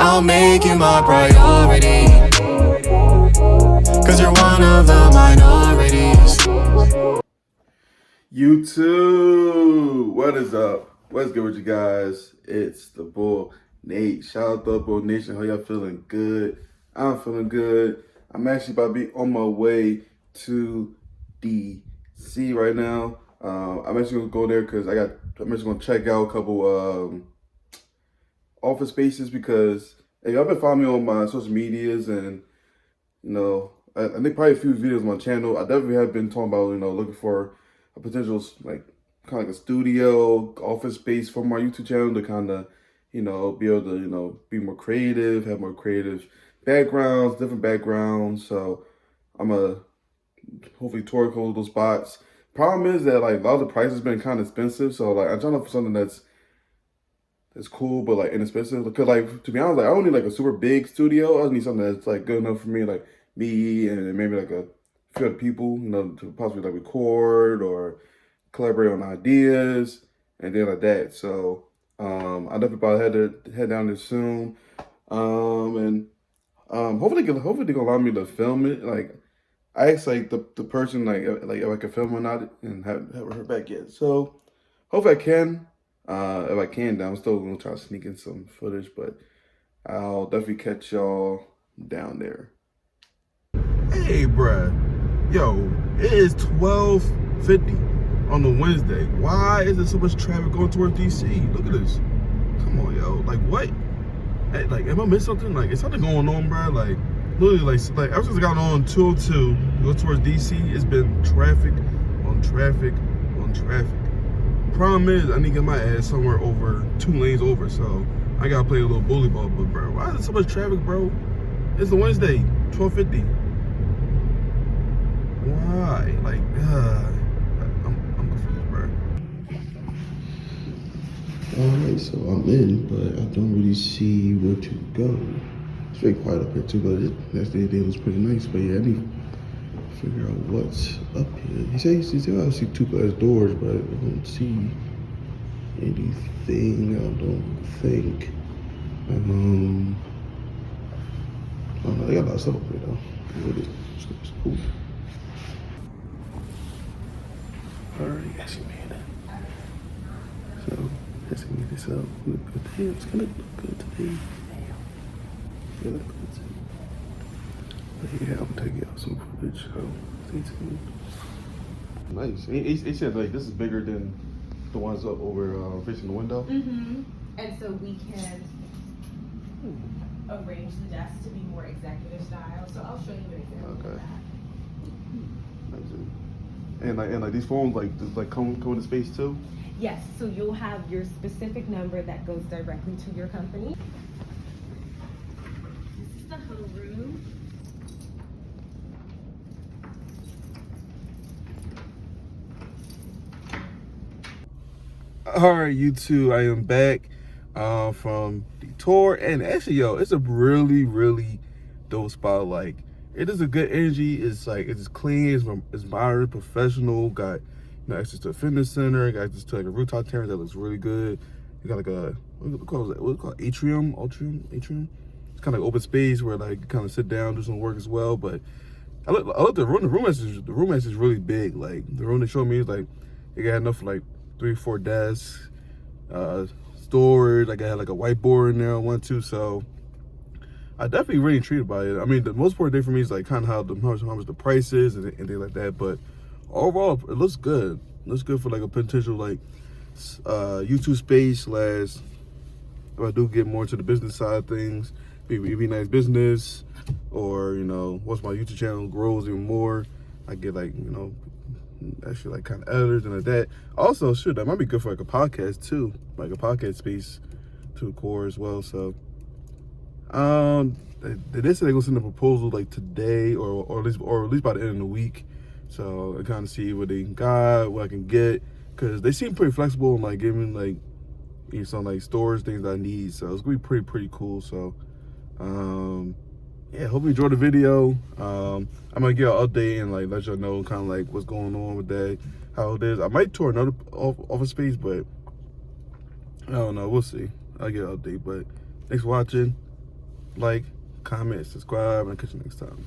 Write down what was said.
I'll make you my priority, cause you're one of the minorities. YouTube, what is up? What's good with you guys? It's the Bull Nate. Shout out to Bull Nation. How y'all feeling? Good. I'm feeling good. I'm actually about to be on my way to DC right now. I'm actually gonna go there because I'm actually gonna check out a couple office spaces because if y'all been following me on my social medias and I think probably a few videos on my channel, I definitely have been talking about looking for a potential like kind of like a studio office space for my YouTube channel to kind of be able to be more creative, have more creative backgrounds, different backgrounds. So I'm gonna hopefully tour a couple of those spots. Problem is that like a lot of the prices has been kind of expensive, so like I'm trying to look for something that's cool but like inexpensive. Because like to be honest, like I don't need like a super big studio. I just need something that's like good enough for me, like me and maybe like a few other people, to possibly like record or collaborate on ideas and then like that. So I definitely probably had to head down there soon. And hopefully they're gonna allow me to film it. Like I asked like the person like if I could film or not and haven't heard back yet. So hopefully I can. If I can, then I'm still gonna try to sneak in some footage, but I'll definitely catch y'all down there. Hey, bruh. Yo, it is 12:50 on the Wednesday. Why is there so much traffic going towards DC? Look at this. Come on, yo. Like, what? Hey, like, am I missing something? Like, is something going on, bruh? Like, literally, like ever since I got on 202, go towards DC, it's been traffic on traffic on traffic. Problem is, I need to get my ass somewhere over 2 lanes over, so I gotta play a little bully ball. But bro, why is there so much traffic, bro? It's a Wednesday, 12:50. Why? Like, I'm confused, bro. Alright, so I'm in, but I don't really see where to go. It's very quiet up here too, but yesterday day was pretty nice. But yeah, I need to figure out what's up here. He says I see 2 glass doors, but I don't see anything. I don't think. I don't know. They got a lot of stuff up here though. It's cool. Alright, guys, you made it. So let's get this up. Look good. Damn, it's gonna look good today. It look good today. But yeah, I'm taking out some footage, so stay tuned. Nice. He said like this is bigger than the ones up over facing the window. Mm-hmm. And so we can arrange the desks to be more executive style. So I'll show you an example of that. And like these phones like come into space too? Yes, so you'll have your specific number that goes directly to your company. This is the whole room. Alright, YouTube, I am back from the tour, and actually, yo, it's a really dope spot. Like, it is a good energy. It's like it's clean, it's modern, professional. Got access to a fitness center. Got access to like a rooftop terrace that looks really good. You got like a what's it called atrium. It's kind of like open space where like you kind of sit down, do some work as well. But I looked at the room. The room is really big. Like the room they showed me is like it got enough for like 3-4 desks, storage. Like I had like a whiteboard in there I want to. So I definitely really intrigued by it. I mean, the most important thing for me is like kind of how much the price is and things like that. But overall, it looks good. It looks good for like a potential like YouTube space. If I do get more into the business side of things, be nice business, or once my YouTube channel grows even more, I get like actually like kind of editors and like that. Also, sure, that might be good for like a podcast too, like a podcast space to record as well. So they said they're gonna send a proposal like today or at least by the end of the week. So I kind of see what they got, what I can get, because they seem pretty flexible and like giving like some like storage things I need. So it's gonna be pretty cool. So yeah, hope you enjoyed the video. I'm gonna give an update and like let y'all know kind of like what's going on with that, how it is. I might tour another office space, but I don't know. We'll see. I'll get an update. But thanks for watching. like, comment, subscribe, and catch you next time.